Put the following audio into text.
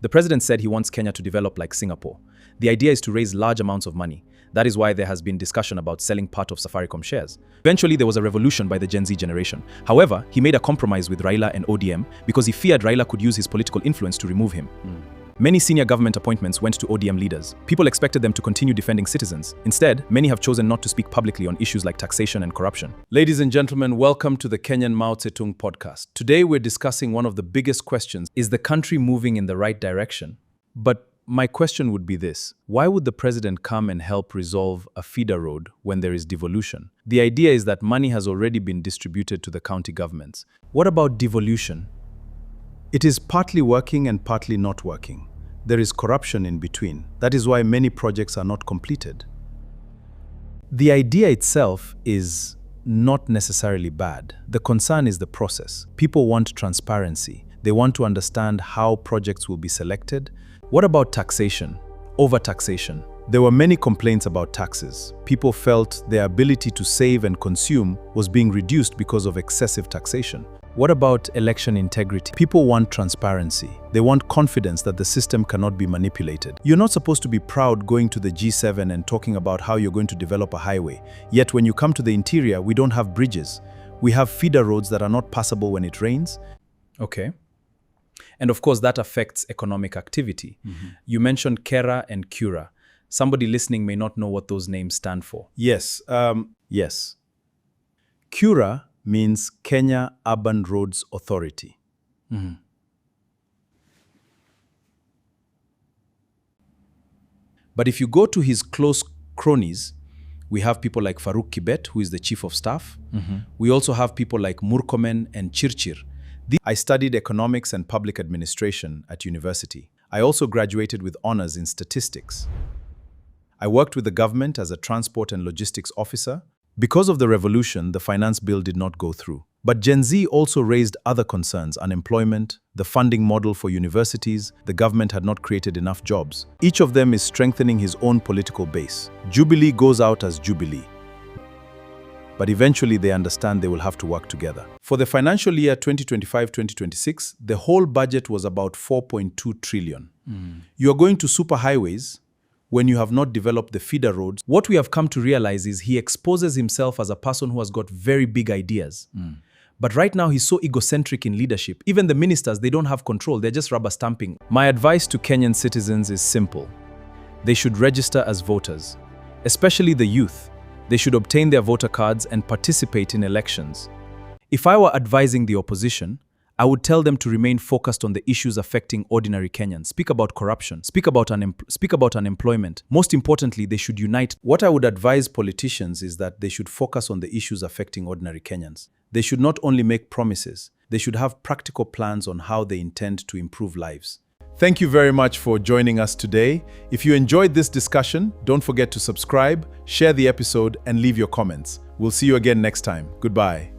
The president said he wants Kenya to develop like Singapore. The idea is to raise large amounts of money. That is why there has been discussion about selling part of Safaricom shares. Eventually, there was a revolution by the Gen Z generation. However, he made a compromise with Raila and ODM because he feared Raila could use his political influence to remove him. Many senior government appointments went to ODM leaders. People expected them to continue defending citizens. Instead, many have chosen not to speak publicly on issues like taxation and corruption. Ladies and gentlemen, welcome to the Kenyan Mao Zedong podcast. Today, we're discussing one of the biggest questions. Is the country moving in the right direction? But my question would be this: why would the president come and help resolve a feeder road when there is devolution? The idea is that money has already been distributed to the county governments. What about devolution? It is partly working and partly not working. There is corruption in between. That is why many projects are not completed. The idea itself is not necessarily bad. The concern is the process. People want transparency. They want to understand how projects will be selected. What about taxation? Overtaxation. There were many complaints about taxes. People felt their ability to save and consume was being reduced because of excessive taxation. What about election integrity? People want transparency. They want confidence that the system cannot be manipulated. You're not supposed to be proud going to the G7 and talking about how you're going to develop a highway. Yet when you come to the interior, we don't have bridges. We have feeder roads that are not passable when it rains. Okay. And of course, that affects economic activity. You mentioned Kera and Kura. Somebody listening may not know what those names stand for. Yes. Kura means Kenya Urban Roads Authority. But if you go to his close cronies, we have people like Farouk Kibet, who is the chief of staff. We also have people like Murkomen and Chirchir. I studied economics and public administration at university. I also graduated with honors in statistics. I worked with the government as a transport and logistics officer. Because of the revolution, the finance bill did not go through. But Gen Z also raised other concerns: unemployment, the funding model for universities. The government had not created enough jobs. Each of them is strengthening his own political base. Jubilee goes out as Jubilee. But eventually they understand they will have to work together. For the financial year 2025-2026, the whole budget was about 4.2 trillion. You are going to superhighways when you have not developed the feeder roads. What we have come to realize is he exposes himself as a person who has got very big ideas. But right now he's so egocentric in leadership. Even the ministers, they don't have control. They're just rubber stamping. My advice to Kenyan citizens is simple. They should register as voters, especially the youth. They should obtain their voter cards and participate in elections. If I were advising the opposition, I would tell them to remain focused on the issues affecting ordinary Kenyans. Speak about corruption, speak about unemployment. Most importantly, they should unite. What I would advise politicians is that they should focus on the issues affecting ordinary Kenyans. They should not only make promises, they should have practical plans on how they intend to improve lives. Thank you very much for joining us today. If you enjoyed this discussion, don't forget to subscribe, share the episode, and leave your comments. We'll see you again next time. Goodbye.